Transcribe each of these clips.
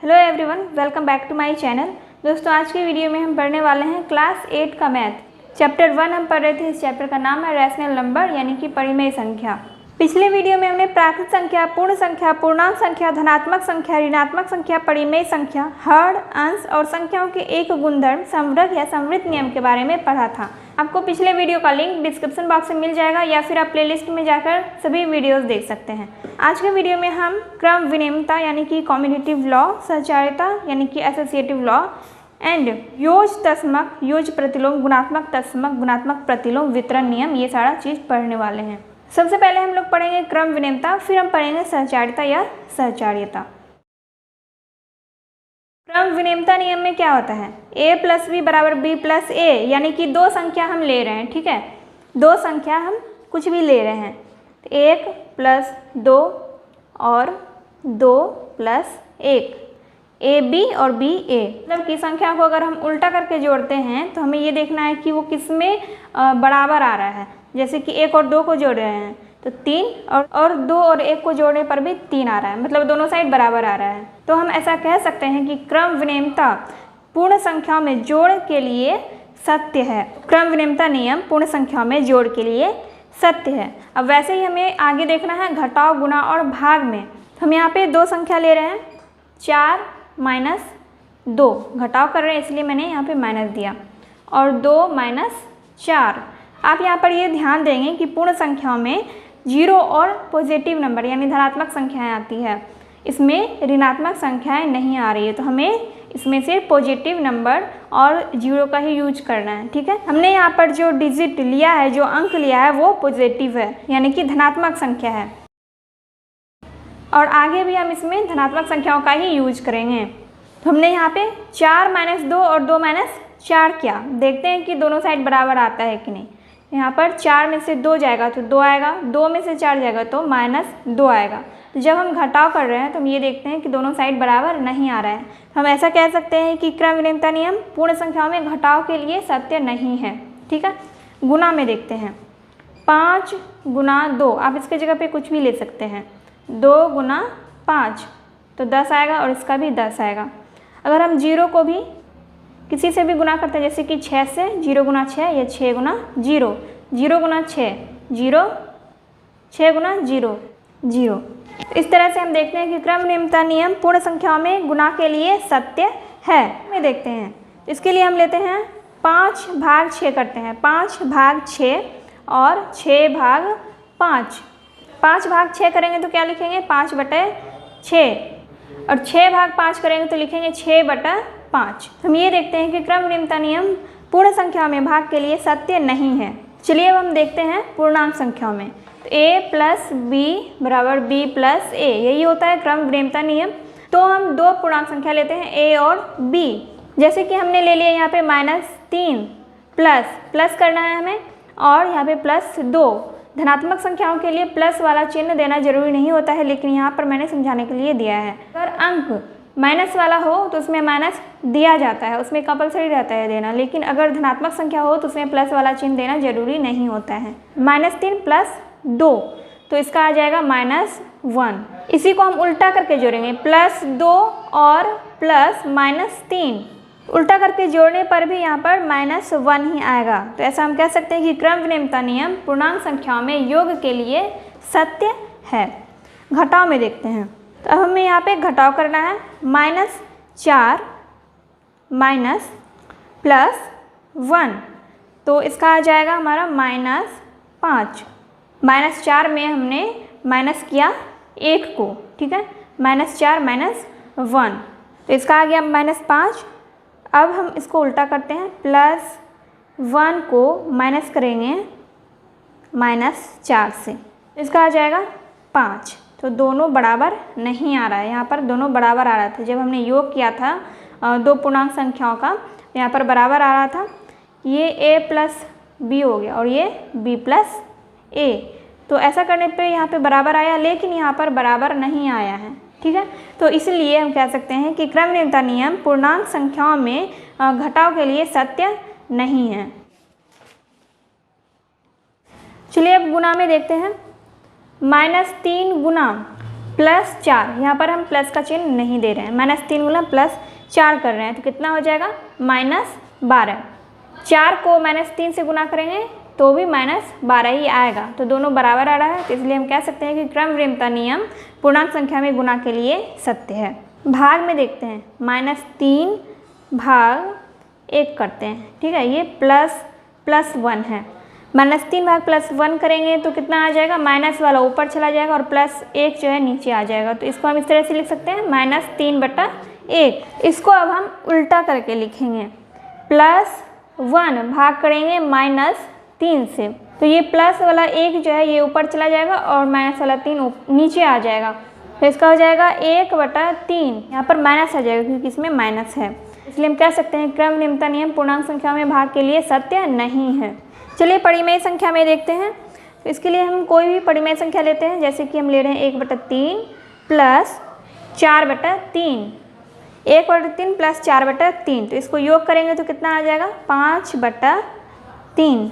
Hello everyone, welcome back to my channel. दोस्तों, आज की वीडियो में हम पढ़ने वाले हैं क्लास 8 का मैथ चैप्टर 1 हम पढ़ रहे थे। इस चैप्टर का नाम है रैशनल नंबर यानी कि परिमेय संख्या। पिछले वीडियो में हमने प्राकृत संख्या, पूर्ण संख्या, पूर्णांक संख्या, धनात्मक संख्या, ऋणात्मक संख्या, परिमेय संख्या, हर, अंश और संख्याओं के एक गुणधर्म, संवृत या संवृत नियम के बारे में पढ़ा था। आपको पिछले वीडियो का लिंक डिस्क्रिप्शन बॉक्स में मिल जाएगा या फिर आप प्लेलिस्ट में जाकर सभी वीडियोस देख सकते हैं। आज के वीडियो में हम क्रम विनिमयता यानी कि कॉम्यूटेटिव लॉ, सहचार्यता यानी कि एसोसिएटिव लॉ एंड योज तस्मक, योज प्रतिलोम, गुणात्मक तस्मक, गुणात्मक प्रतिलोम, वितरण नियम, ये सारा चीज़ पढ़ने वाले हैं। सबसे पहले हम लोग पढ़ेंगे क्रम विनिमयता, फिर हम पढ़ेंगे सहचार्यता या सहचार्यता। क्रम विनिमयता नियम में क्या होता है? a प्लस बी बराबर बी प्लस ए, यानी कि दो संख्या हम ले रहे हैं। ठीक है, दो संख्या हम कुछ भी ले रहे हैं, 1 प्लस 2 और 2 प्लस 1, ए बी और बी ए। मतलब की संख्या को अगर हम उल्टा करके जोड़ते हैं तो हमें ये देखना है कि वो किस में बराबर आ रहा है। जैसे कि 1 और 2 को जोड़ रहे हैं तो 3 और 2 और 1 को जोड़ने पर भी 3 आ रहा है, मतलब दोनों साइड बराबर आ रहा है। तो हम ऐसा कह सकते हैं कि क्रम विनिमयता पूर्ण संख्याओं में जोड़ के लिए सत्य है। क्रम विनिमयता नियम पूर्ण संख्याओं में जोड़ के लिए सत्य है। अब वैसे ही हमें आगे देखना है घटाव, गुणा और भाग में। हम यहाँ पे दो संख्या ले रहे हैं, 4 माइनस 2, घटाव कर रहे हैं इसलिए मैंने यहाँ पे माइनस दिया, और 2 माइनस 4। आप यहाँ पर ये ध्यान देंगे कि पूर्ण संख्याओं में 0 और पॉजिटिव नंबर यानी धनात्मक संख्याएं आती है, इसमें ऋणात्मक संख्याएं नहीं आ रही है। तो हमें इसमें से पॉजिटिव नंबर और 0 का ही यूज करना है। ठीक है, हमने यहाँ पर जो डिजिट लिया है, जो अंक लिया है, वो पॉजिटिव है यानी कि धनात्मक संख्या है, और आगे भी हम इसमें धनात्मक संख्याओं का ही यूज करेंगे। तो हमने यहाँ पे 4 माइनस 2 और 2 माइनस 4 किया। देखते हैं कि दोनों साइड बराबर आता है कि नहीं। यहाँ पर 4 में से 2 जाएगा तो 2 आएगा, 2 में से 4 जाएगा तो -2 आएगा। तो जब हम घटाव कर रहे हैं तो हम ये देखते हैं कि दोनों साइड बराबर नहीं आ रहा है। तो हम ऐसा कह सकते हैं कि क्रम विनिमयता नियम पूर्ण संख्याओं में घटाव के लिए सत्य नहीं है। ठीक है, गुणा में देखते हैं। 5 गुना 2, आप इसके जगह पे कुछ भी ले सकते हैं। 2 गुना 5 तो 10 आएगा, और इसका भी 10 आएगा। अगर हम 0 को भी किसी से भी गुना करते हैं, जैसे कि 6 से, 0 गुना 6 या 6 गुना 0, 0 गुना 6 0, 6 गुना 0 0। इस तरह से हम देखते हैं कि क्रम विनिमयता नियम पूर्ण संख्याओं में गुणा के लिए सत्य है। में देखते हैं, इसके लिए हम लेते हैं 5 भाग 6 करते हैं। 5 भाग 6 और 6 भाग 5। 5 भाग 6 करेंगे तो क्या लिखेंगे? 5/6, और 6 भाग 5 करेंगे तो लिखेंगे 6/5। हम ये देखते हैं कि क्रम विनिमयता नियम पूर्ण संख्याओं में भाग के लिए सत्य नहीं है। चलिए अब हम देखते हैं पूर्णांक संख्याओं में। तो a प्लस बी बराबर b प्लस ए, यही होता है क्रम विनिमयता नियम। तो हम दो पूर्णांक संख्या लेते हैं, a और b। जैसे कि हमने ले लिया यहाँ पे -3, प्लस करना है हमें, और यहाँ पे +2। धनात्मक संख्याओं के लिए प्लस वाला चिन्ह देना जरूरी नहीं होता है, लेकिन यहाँ पर मैंने समझाने के लिए दिया है। अगर अंक माइनस वाला हो तो उसमें माइनस दिया जाता है, उसमें कंपलसरी रहता है देना। लेकिन अगर धनात्मक संख्या हो तो उसमें प्लस वाला चिन्ह देना जरूरी नहीं होता है। -3 + 2 तो इसका आ जाएगा -1। इसी को हम उल्टा करके जोड़ेंगे, +2 और +-3। उल्टा करके जोड़ने पर भी यहाँ पर -1 ही आएगा। तो ऐसा हम कह सकते हैं कि क्रम विनिमयता नियम पूर्णांक संख्याओं में योग के लिए सत्य है। घटाव में देखते हैं, तो अब हमें यहाँ पे घटाव करना है। -4 माइनस +1, तो इसका आ जाएगा हमारा -5। -4 में हमने माइनस किया 1 को। ठीक है, -4 -1, तो इसका आ गया -5। अब हम इसको उल्टा करते हैं, +1 को माइनस करेंगे -4 से, इसका आ जाएगा 5। तो दोनों बराबर नहीं आ रहा है, यहाँ पर दोनों बराबर आ रहा था। जब हमने योग किया था दो पूर्णांक संख्याओं का, यहाँ पर बराबर आ रहा था। ये a प्लस b हो गया और ये b प्लस a। तो ऐसा करने पे यहाँ पे बराबर आया, लेकिन यहाँ पर बराबर नहीं आया है। ठीक है, तो इसलिए हम कह सकते हैं कि क्रम विनिमयता नियम पूर्णांक संख्याओं में घटाव के लिए सत्य नहीं है। चलिए अब गुणा में देखते हैं। -3 गुना +4, यहाँ पर हम प्लस का चिन्ह नहीं दे रहे हैं, -3 गुना +4 कर रहे हैं, तो कितना हो जाएगा -12। 4 को -3 से गुना करेंगे तो भी -12 ही आएगा, तो दोनों बराबर आ रहा है, तो इसलिए हम कह सकते हैं कि क्रम विषमता नियम पूर्णांक संख्या में गुना के लिए सत्य है। भाग में देखते हैं, -3 भाग 1 करते हैं, ठीक है, ये +1 है। -3 भाग +1 करेंगे तो कितना आ जाएगा, माइनस वाला ऊपर चला जाएगा और +1 जो है नीचे आ जाएगा, तो इसको हम इस तरह से लिख सकते हैं -3/1। इसको अब हम उल्टा करके लिखेंगे, +1 भाग करेंगे -3 से, तो ये प्लस वाला 1 जो है ये ऊपर चला जाएगा और माइनस वाला 3 नीचे आ जाएगा, तो इसका हो जाएगा 1/3। यहाँ पर माइनस आ जाएगा क्योंकि इसमें माइनस है, इसलिए हम कह सकते हैं क्रम विषमता नियम पूर्णांक संख्या में भाग के लिए सत्य नहीं है। चलिए परिमेय संख्या में देखते हैं, तो इसके लिए हम कोई भी परिमेय संख्या लेते हैं, जैसे कि हम ले रहे हैं 1/3 प्लस 4/3, 1/3 प्लस 4/3, तो इसको योग करेंगे तो कितना आ जाएगा 5/3।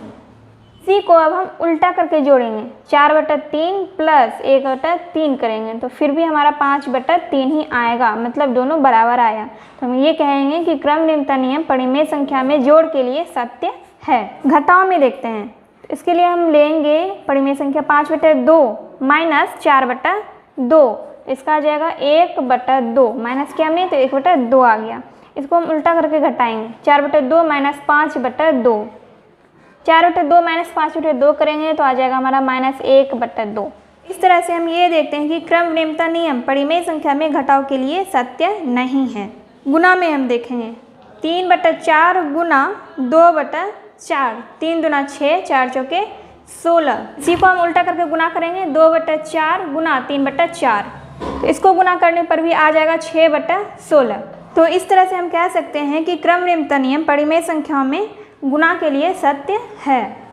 इसी को अब हम उल्टा करके जोड़ेंगे, 4/3 प्लस 1/3 करेंगे तो फिर भी हमारा 5/3 ही आएगा, मतलब दोनों बराबर आया, तो हम ये कहेंगे कि क्रम विषमता नियम परिमेय संख्या में जोड़ के लिए सत्य है। घटाव में देखते हैं, तो इसके लिए हम लेंगे परिमेय संख्या 5/2 माइनस 4/2, इसका आ जाएगा 1/2, माइनस किया हमने तो 1/2 आ गया। इसको हम उल्टा करके घटाएंगे, 4/2 माइनस 5/2, 4/2 माइनस 5/2 करेंगे तो आ जाएगा हमारा -1/2। इस तरह से हम ये देखते हैं कि क्रम विषमता नियम परिमेय संख्या में घटाव के लिए सत्य नहीं है। गुना में हम देखेंगे, 3/4 गुना 2/4, 3 दूना 6, 4 चौके 16, इसी को हम उल्टा करके गुना करेंगे, 2/4 गुना 3/4, तो इसको गुना करने पर भी आ जाएगा 6/16। तो इस तरह से हम कह सकते हैं कि क्रम विषमता नियम परिमेय संख्याओं में गुना के लिए सत्य है।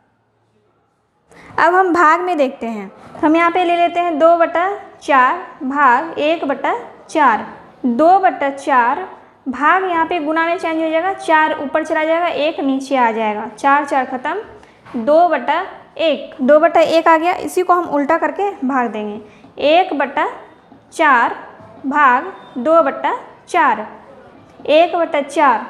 अब हम भाग में देखते हैं, हम यहाँ पे ले लेते हैं 2/4 भाग 1/4, 2/4 भाग यहाँ पे गुना में चेंज हो जाएगा, 4 ऊपर चला जाएगा, 1 नीचे आ जाएगा, 4 4 खत्म, 2/1, 2/1 आ गया। इसी को हम उल्टा करके भाग देंगे, 1/4 भाग 2/4, 1/4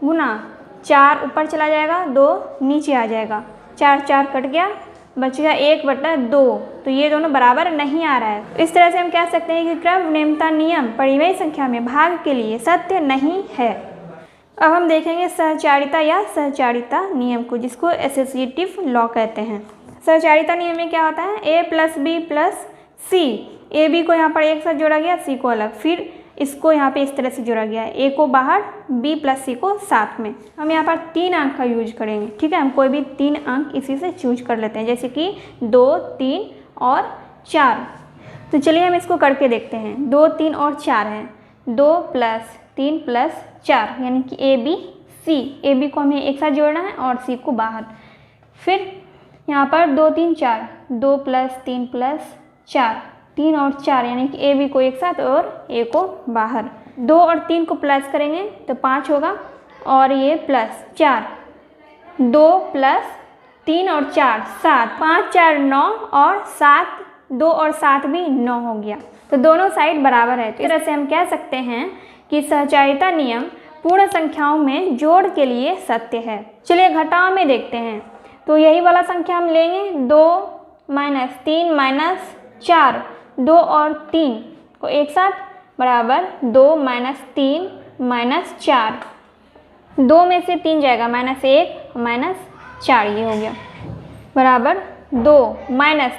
गुना 4 ऊपर चला जाएगा, 2 नीचे आ जाएगा, 4 4 कट गया, बच गया 1/2, तो ये दोनों बराबर नहीं आ रहा है। इस तरह से हम कह सकते हैं कि क्रम विषमता नियम परिमेय संख्या में भाग के लिए सत्य नहीं है। अब हम देखेंगे सहचारिता या सहचारिता नियम को, जिसको एसोसिएटिव लॉ कहते हैं। सहचारिता नियम में क्या होता है, a + b + c, a b को यहाँ पर एक साथ जोड़ा गया, c को अलग, फिर इसको यहाँ पे इस तरह से जोड़ा गया है, a को बाहर, b + c को साथ में। हम यहाँ पर 3 अंक का यूज करेंगे, ठीक है, हम कोई भी 3 अंक इसी से चूज कर लेते हैं, जैसे कि 2, 3 और 4। तो चलिए हम इसको करके देखते हैं, 2, 3 और 4 है, 2 + 3 + 4 यानी कि a b c, a b को हमें एक साथ जोड़ना है और c को बाहर। फिर यहाँ पर 2, 3, 4, 2 + 3 + 4, 3 और 4 यानी कि ए बी को एक साथ और ए को बाहर। 2 और 3 को प्लस करेंगे तो 5 होगा और ये प्लस 4, 2 + 3 और 4 7, 5 4 9 और 7, 2 और 7 भी 9 हो गया, तो दोनों साइड बराबर है। तो इस तरह से हम कह सकते हैं कि सहचारिता नियम पूर्ण संख्याओं में जोड़ के लिए सत्य है। चलिए घटाव में देखते हैं, तो यही वाला संख्या हम लेंगे, 2 - 3 - 4, 2 और 3 को एक साथ बराबर 2 - 3 - 4, 2 में से 3 जाएगा -1 - 4, ये हो गया बराबर 2 -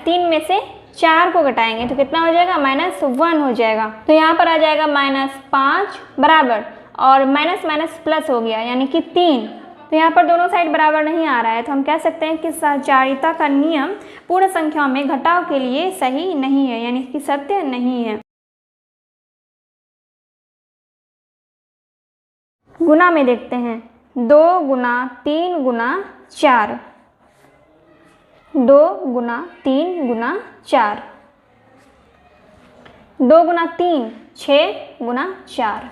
3 में से 4 को घटाएंगे तो कितना हो जाएगा, -1 हो जाएगा। तो यहाँ पर आ जाएगा -5 बराबर, और माइनस माइनस प्लस हो गया यानी कि 3, तो यहाँ पर दोनों साइड बराबर नहीं आ रहा है, तो हम कह सकते हैं कि सहचारिता का नियम पूर्ण संख्याओं में घटाव के लिए सही नहीं है, यानी कि सत्य नहीं है। गुना में देखते हैं, 2 × 3 × 4, 2 × 3 × 4, 2 × 3 6 × 4,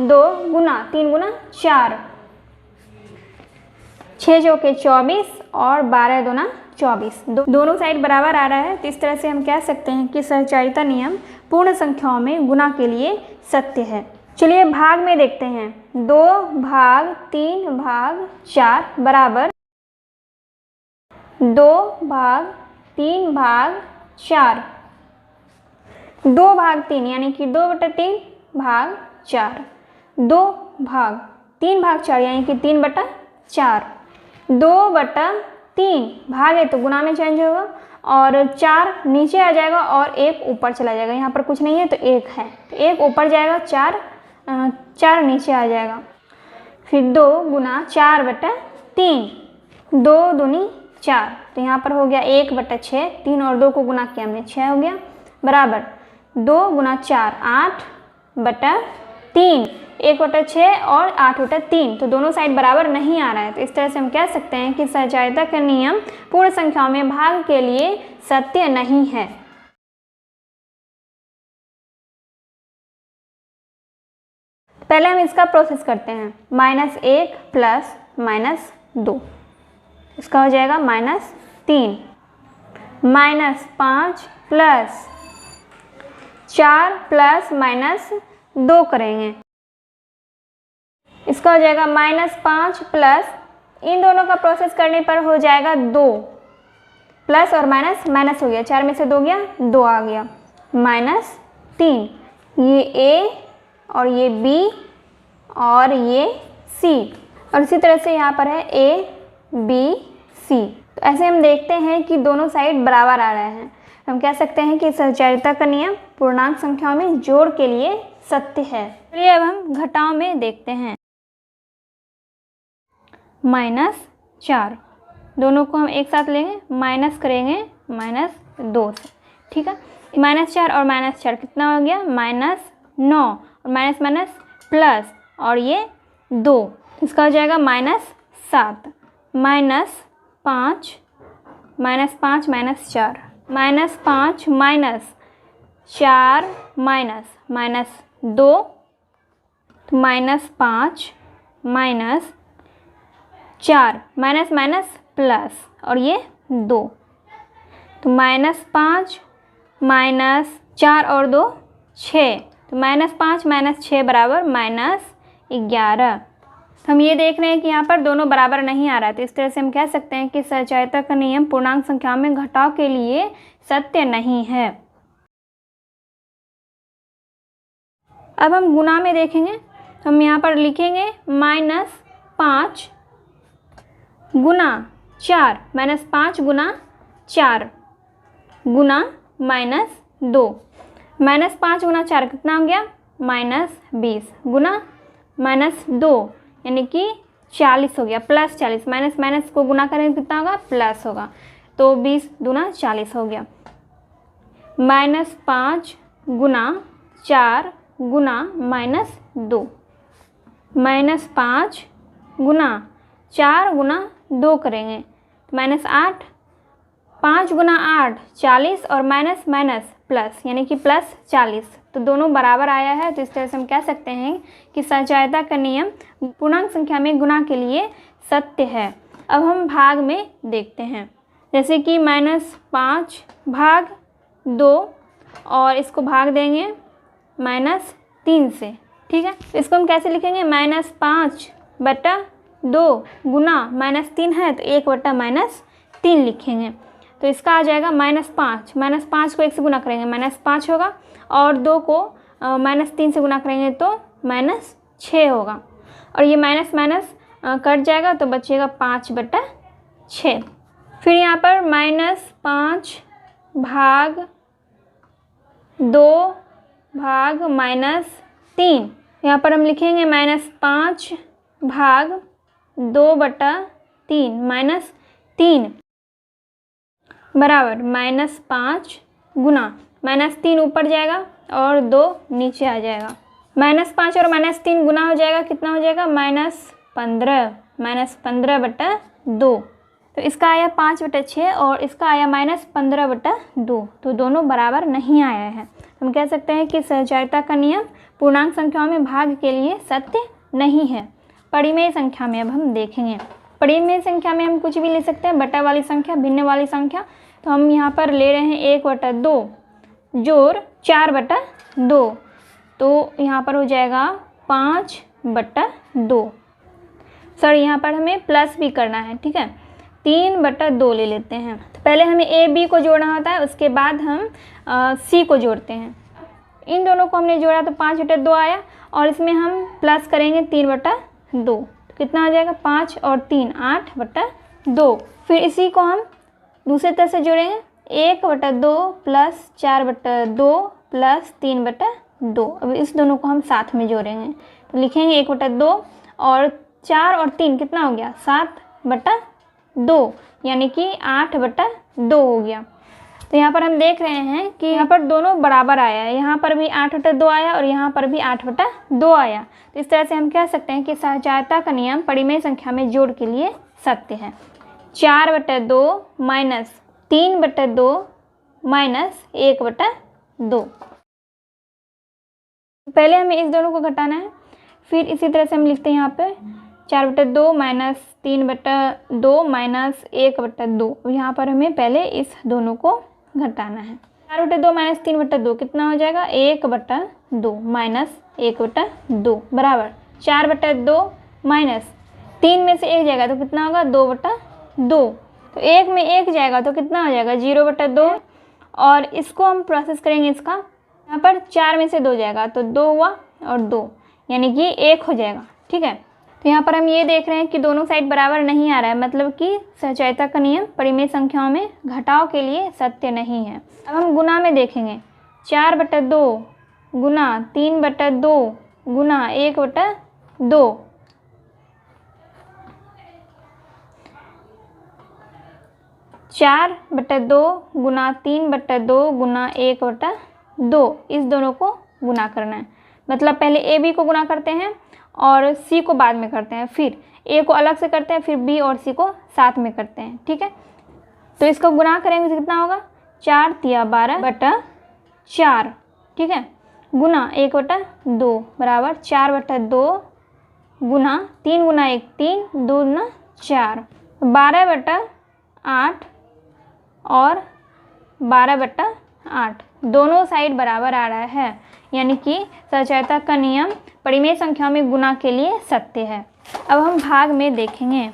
2 × 3 × 4, 6 चौके 24 और 12 दूना 24। दोनों साइड बराबर आ रहा है, तो इस तरह से हम कह सकते हैं कि सहचारिता नियम पूर्ण संख्याओं में गुणा के लिए सत्य है। चलिए भाग में देखते हैं। 2 भाग 3 भाग 4 बराबर 2 भाग 3 भाग 4। 2 भाग 3 यानी कि 2/3 भाग 4। 2 भाग 3 भाग 4 यानी कि 3/4। 2/3 भाग है तो गुणा में चेंज होगा और 4 नीचे आ जाएगा और 1 ऊपर चला जाएगा। यहाँ पर कुछ नहीं है तो 1 है, तो 1 ऊपर जाएगा, 4 नीचे आ जाएगा। फिर 2 गुना 4/3, 2 दूनी 4, तो यहाँ पर हो गया 1/6। 3 और 2 को गुना किया हमने, 6 हो गया, बराबर 2 गुना 4 8/3, 1/6 और 8/3, तो दोनों साइड बराबर नहीं आ रहा है। तो इस तरह से हम कह सकते हैं कि सहचारिता का नियम पूर्ण संख्याओं में भाग के लिए सत्य नहीं है। पहले हम इसका प्रोसेस करते हैं। -1 प्लस -2, इसका हो जाएगा -3। -5 प्लस 4 प्लस -2 करेंगे, इसका हो जाएगा -5 प्लस, इन दोनों का प्रोसेस करने पर हो जाएगा 2, प्लस और माइनस माइनस हो गया, 4 में से 2 गया, 2 आ गया, -3, ये A और ये B और ये C, और इसी तरह से यहाँ पर है A B C। तो ऐसे हम देखते हैं कि दोनों साइड बराबर आ रहे हैं। हम कह सकते हैं कि सहचारिता का नियम पूर्णांक संख्याओं में जोड़ के लिए सत्य है। चलिए अब हम घटाव में देखते हैं। -4, दोनों को हम एक साथ लेंगे, माइनस करेंगे -2 से, ठीक है। -4 और -4 कितना हो गया, -9, और माइनस माइनस प्लस, और ये 2, इसका हो जाएगा -7, -5, -5 -4, -5 -4 -2, -5 -4, माइनस माइनस प्लस, और ये 2, तो -5 -4 और 2 6, तो -5 -6 बराबर -11। तो हम ये देख रहे हैं कि यहाँ पर दोनों बराबर नहीं आ रहा है। तो इस तरह से हम कह सकते हैं कि सहचारिता का नियम पूर्णांक संख्याओं में घटाव के लिए सत्य नहीं है। अब हम गुणा में देखेंगे, हम यहाँ पर लिखेंगे -5 गुना 4, -5 गुना 4 गुना -2, -5 गुना 4 कितना हो गया, -20 गुना -2 यानी कि 40 हो गया, +40, माइनस माइनस को गुना करेंगे कितना होगा, प्लस होगा, तो 20 दूना 40 हो गया। -5 गुना 4 गुना -2, -5 गुना 4 गुना 2 करेंगे, -8, 5 गुना 8 40, और माइनस माइनस प्लस यानी कि +40, तो दोनों बराबर आया है। तो इस तरह से हम कह सकते हैं कि सहचारिता का नियम पूर्णांक संख्या में गुणा के लिए सत्य है। अब हम भाग में देखते हैं, जैसे कि -5 भाग 2, और इसको भाग देंगे -3 से, ठीक है। तो इसको हम कैसे लिखेंगे, -5/2 गुना -3 है तो 1/-3 लिखेंगे, तो इसका आ जाएगा -5, -5 को 1 से गुना करेंगे -5 होगा, और 2 को -3 से गुना करेंगे तो -6 होगा, और ये माइनस माइनस कट जाएगा तो बचेगा 5/6। फिर यहाँ पर -5 भाग 2 भाग -3, यहाँ पर हम लिखेंगे -5 भाग 2/3 -3 बराबर -5 गुना -3 ऊपर जाएगा और 2 नीचे आ जाएगा, -5 और -3 गुना हो जाएगा, कितना हो जाएगा, -15/2, तो इसका आया 5/6 और इसका आया -15/2, तो दोनों बराबर नहीं आया है। हम कह सकते हैं कि सहचारिता का नियम पूर्णांक संख्याओं में भाग के लिए सत्य नहीं है। परिमेय संख्या में अब हम देखेंगे, परिमेय संख्या में हम कुछ भी ले सकते हैं, बटा वाली संख्या, भिन्न वाली संख्या। तो हम यहाँ पर ले रहे हैं 1/2 जोड़ 4/2, तो यहाँ पर हो जाएगा 5/2। सर यहाँ पर हमें प्लस भी करना है, ठीक है, 3/2 ले लेते हैं। तो पहले हमें ए बी को जोड़ना होता है, उसके बाद हम सी को जोड़ते हैं। इन दोनों को हमने जोड़ा तो 5/2 आया, और इसमें हम प्लस करेंगे 3/2, तो कितना आ जाएगा 5 और 3 8/2। फिर इसी को हम दूसरे तरफ से जोड़ेंगे, 1/2 प्लस 4/2 प्लस 3/2। अब इस दोनों को हम साथ में जोड़ेंगे, तो लिखेंगे 1/2 और 4 और 3 कितना हो गया 7/2, यानी कि 8/2 हो गया। तो यहाँ पर हम देख रहे हैं कि यहाँ पर दोनों बराबर आया है, यहाँ पर भी 8/2 आया और यहाँ पर भी 8/2 आया। तो इस तरह से हम कह सकते हैं कि सहचारिता का नियम परिमेय संख्या में जोड़ के लिए सत्य है। 4/2 माइनस 3/2 माइनस 1/2। पहले हमें इस दोनों को घटाना है, फिर इसी तरह से हम लिखते हैं यहाँ पे 4/2 माइनस 3/2 माइनस 1/2। यहाँ पर हमें पहले इस दोनों को घटाना है। 4/2 माइनस 3/2 कितना हो जाएगा 1/2 माइनस 1/2 बराबर 4/2 माइनस 3 में से 1 जाएगा तो कितना होगा 2/2। तो 1 में 1 जाएगा तो कितना हो जाएगा 0/2, और इसको हम प्रोसेस करेंगे इसका, यहाँ पर 4 में से 2 जाएगा तो 2 हुआ और 2, यानी कि 1 हो जाएगा, ठीक है। तो यहाँ पर हम ये देख रहे हैं कि दोनों साइड बराबर नहीं आ रहा है, मतलब कि सहचारिता का नियम परिमेय संख्याओं में घटाव के लिए सत्य नहीं है। अब हम गुना में देखेंगे, 4/2 गुना 3/2 गुना 1/2। 4/2 गुना 3/2 गुना 1/2, इस दोनों को गुना करना है। मतलब पहले ए बी को गुना करते हैं और सी को बाद में करते हैं, फिर ए को अलग से करते हैं, फिर बी और सी को साथ में करते हैं, ठीक है। तो इसको गुना करेंगे तो कितना होगा 4 तिया 12/4, ठीक है, गुना 1/2 बराबर 4/2 गुना 3 गुना 1 3 2 गुना 4, 12/8 और 12/8 दोनों साइड बराबर आ रहा है, यानी कि सहचारिता का नियम परिमेय संख्या में गुना के लिए सत्य है। अब हम भाग में देखेंगे,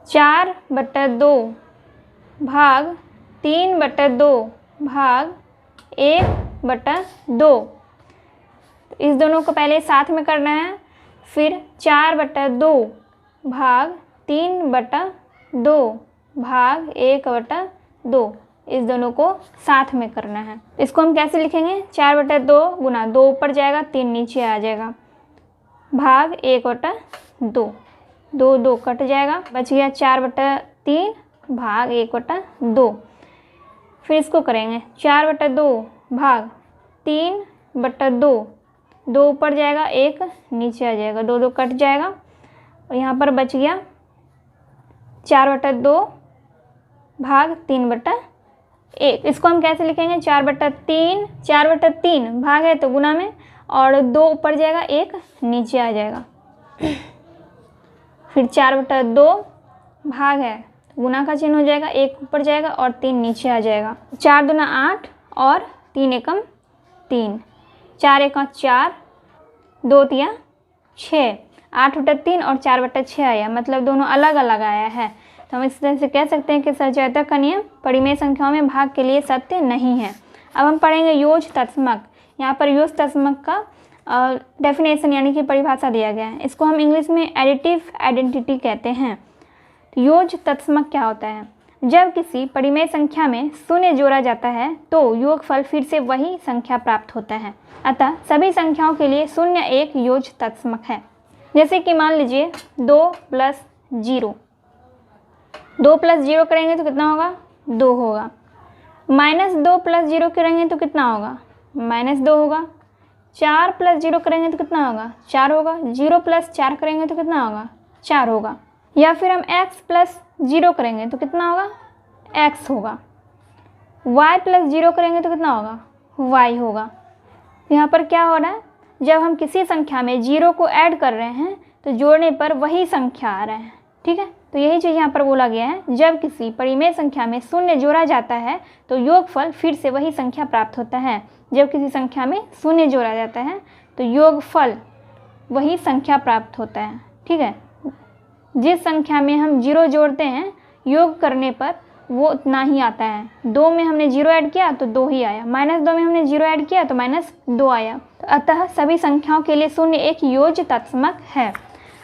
4/2 भाग 3/2 भाग 1/2। इस दोनों को पहले साथ में करना है, फिर 4/2 भाग 3/2 भाग 1/2, इस दोनों को साथ में करना है। इसको हम कैसे लिखेंगे, 4/2 गुना 2 ऊपर जाएगा 3 नीचे आ जाएगा भाग 1/2, 2 2 कट जाएगा, बच गया 4/3 भाग 1/2। फिर इसको करेंगे 4/2 भाग 3/2, 2 ऊपर जाएगा 1 नीचे आ जाएगा, 2 2 कट जाएगा, और यहाँ पर बच गया 4/2 भाग 3/1। इसको हम कैसे लिखेंगे, 4/3, 4/3 भाग है तो गुना में, और 2 ऊपर जाएगा 1 नीचे आ जाएगा, फिर 4/2 भाग है तो गुना का चिन्ह हो जाएगा, 1 ऊपर जाएगा और 3 नीचे आ जाएगा, 4 दूना 8 और 3 एकम 3, 4 एकम 4, 2 तिया 6, 8/3 और 4/6 आया, मतलब दोनों अलग अलग आया है। तो हम इस तरह से कह सकते हैं कि सहचारिता का नियम परिमेय संख्याओं में भाग के लिए सत्य नहीं है। अब हम पढ़ेंगे योज तत्समक। यहाँ पर योज तत्समक का डेफिनेशन यानी कि परिभाषा दिया गया है, इसको हम इंग्लिश में एडिटिव आइडेंटिटी कहते हैं। योज तत्समक क्या होता है, जब किसी परिमेय संख्या में शून्य जोड़ा जाता है तो योगफल फिर से वही संख्या प्राप्त होता है, अतः सभी संख्याओं के लिए शून्य एक योज तत्समक है। जैसे कि मान लीजिए 2 + 0, 2 + 0 करेंगे तो कितना होगा 2 होगा, -2 + 0 करेंगे तो कितना होगा -2 होगा, 4 + 0 करेंगे तो कितना होगा 4 होगा, 0 + 4 करेंगे तो कितना होगा 4 होगा, या फिर हम x + 0 करेंगे तो कितना होगा x होगा, y + 0 करेंगे तो कितना होगा y होगा। यहाँ पर क्या हो रहा है, जब हम किसी संख्या में 0 को ऐड कर रहे हैं तो जोड़ने पर वही संख्या आ रहा है। ठीक है, तो यही चीज़ यहाँ पर बोला गया है, जब किसी परिमेय संख्या में शून्य जोड़ा जाता है तो योगफल फिर से वही संख्या प्राप्त होता है। जब किसी संख्या में शून्य जोड़ा जाता है तो योगफल वही संख्या प्राप्त होता है। ठीक है, जिस संख्या में हम 0 जोड़ते हैं योग करने पर वो उतना ही आता है। 2 में हमने 0 ऐड किया तो 2 ही आया, -2 में हमने 0 ऐड किया तो -2 आया। तो अतः सभी संख्याओं के लिए शून्य एक योज्य तत्समक है।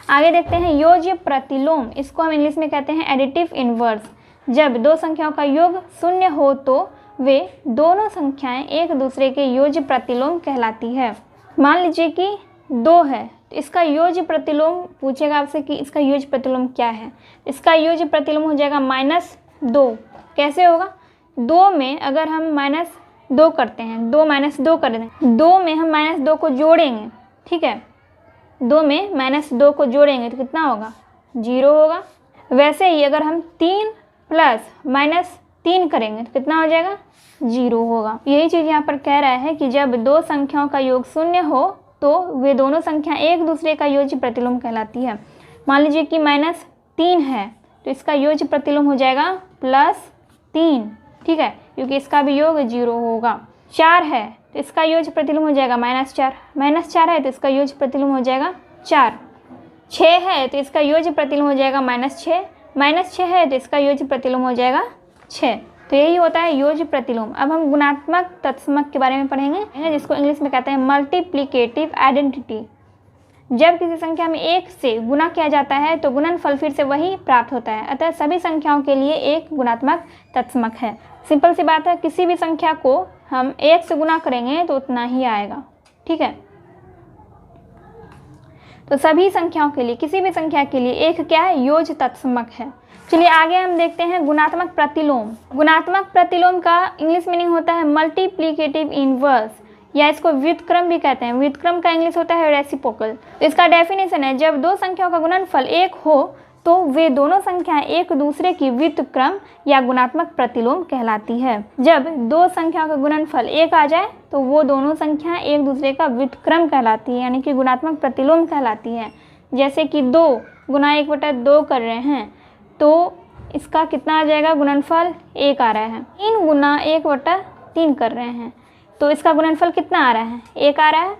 आगे देखते हैं योज्य प्रतिलोम, इसको हम इंग्लिश में कहते हैं एडिटिव इनवर्स। जब दो संख्याओं का योग शून्य हो तो वे दोनों संख्याएं एक दूसरे के योज्य प्रतिलोम कहलाती है। मान लीजिए कि 2 है तो इसका योज्य प्रतिलोम पूछेगा आपसे कि इसका योज्य प्रतिलोम क्या है। इसका योज्य प्रतिलोम हो जाएगा -2। कैसे होगा? 2 में अगर हम -2 करते हैं, 2 -2 कर दें, 2 में हम -2 को जोड़ेंगे। ठीक है, 2 में -2 को जोड़ेंगे तो कितना होगा? 0 होगा। वैसे ही अगर हम 3 + -3 करेंगे तो कितना हो जाएगा? 0 होगा। यही चीज़ यहाँ पर कह रहा है कि जब दो संख्याओं का योग शून्य हो तो वे दोनों संख्या एक दूसरे का योज्य प्रतिलोम कहलाती है। मान लीजिए कि -3 है तो इसका योज्य प्रतिलोम हो जाएगा +3। ठीक है, क्योंकि इसका भी योग 0 होगा। 4 है तो इसका योज्य प्रतिलोम हो जाएगा -4। -4 है तो इसका योज्य प्रतिलोम हो जाएगा 4। 6 है तो इसका योज्य प्रतिलोम हो जाएगा -6। -6 है तो इसका योज्य प्रतिलोम हो जाएगा 6। तो यही होता है योज्य प्रतिलोम। अब हम गुणात्मक तत्समक के बारे में पढ़ेंगे, जिसको इंग्लिश में कहते हैं मल्टीप्लिकेटिव आइडेंटिटी। जब किसी संख्या में 1 से गुना किया जाता है तो गुणनफल फिर से वही प्राप्त होता है। अतः सभी संख्याओं के लिए एक गुणात्मक तत्समक है। सिंपल सी बात है, किसी भी संख्या को हम 1 से गुना करेंगे तो उतना ही आएगा। ठीक है, तो सभी संख्याओं के लिए, किसी भी संख्या के लिए एक क्या है? योज्य तत्समक है। चलिए आगे हम देखते हैं गुणात्मक प्रतिलोम। गुणात्मक प्रतिलोम का इंग्लिश मीनिंग होता है मल्टीप्लिकेटिव इनवर्स, या इसको व्युत्क्रम भी कहते हैं। व्युत्क्रम का इंग्लिश होता है रेसिप्रोकल। तो इसका डेफिनेशन है, जब दो संख्याओं का गुणनफल 1 हो तो वे दोनों संख्याएं एक दूसरे की व्युत्क्रम या गुणात्मक प्रतिलोम कहलाती है। जब दो संख्याओं का गुणनफल 1 आ जाए तो वो दोनों संख्याएं एक दूसरे का व्युत्क्रम कहलाती है, यानी कि गुणात्मक प्रतिलोम कहलाती है। जैसे कि 2 × 1/2 कर रहे हैं तो इसका कितना आ जाएगा? गुणनफल 1 आ रहा है। 3 × 1/3 कर रहे हैं तो इसका गुणनफल कितना आ रहा है? 1 आ रहा है।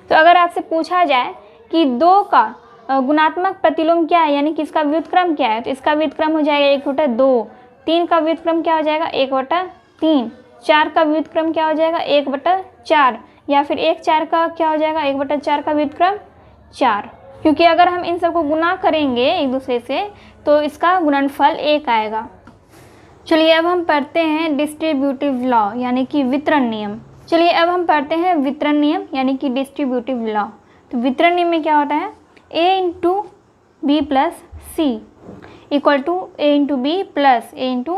तो अगर आपसे पूछा जाए कि 2 का गुणात्मक प्रतिलोम क्या है, यानी कि इसका व्युत्क्रम क्या है, तो इसका व्युत्क्रम हो जाएगा 1/2। 3 का व्युत्क्रम क्या हो जाएगा? 1/3। 4 का व्युत्क्रम क्या हो जाएगा? 1/4। या फिर 1/4 का क्या हो जाएगा? 1/4 का व्युत्क्रम 4। क्योंकि अगर हम इन सबको गुना करेंगे एक दूसरे से तो इसका गुणनफल 1 आएगा। चलिए अब हम पढ़ते हैं डिस्ट्रीब्यूटिव लॉ, यानी कि वितरण नियम। चलिए अब हम पढ़ते हैं वितरण नियम, यानी कि डिस्ट्रीब्यूटिव लॉ। तो वितरण नियम में क्या होता है? a × b + c = a × b + a ×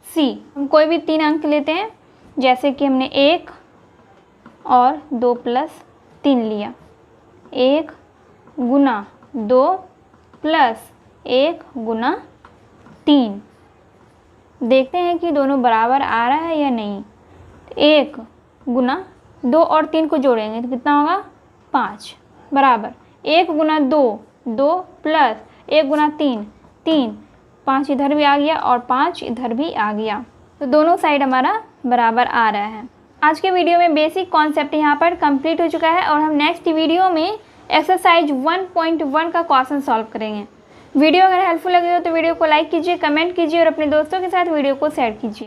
c। हम कोई भी 3 अंक लेते हैं, जैसे कि हमने 1 और 2 + 3 लिया। 1 × 2 + 1 × 3। देखते हैं कि दोनों बराबर आ रहा है या नहीं। 1 × 2 और 3 को जोड़ेंगे तो कितना होगा? 5 बराबर 1 × 2 2 + 1 × 3 3। 5 इधर भी आ गया और 5 इधर भी आ गया, तो दोनों साइड हमारा बराबर आ रहा है। आज के वीडियो में बेसिक कॉन्सेप्ट यहाँ पर कंप्लीट हो चुका है और हम नेक्स्ट वीडियो में एक्सरसाइज 1.1 का क्वेश्चन सॉल्व करेंगे। वीडियो अगर हेल्पफुल लगे हो तो वीडियो को लाइक कीजिए, कमेंट कीजिए और अपने दोस्तों के साथ वीडियो को शेयर कीजिए।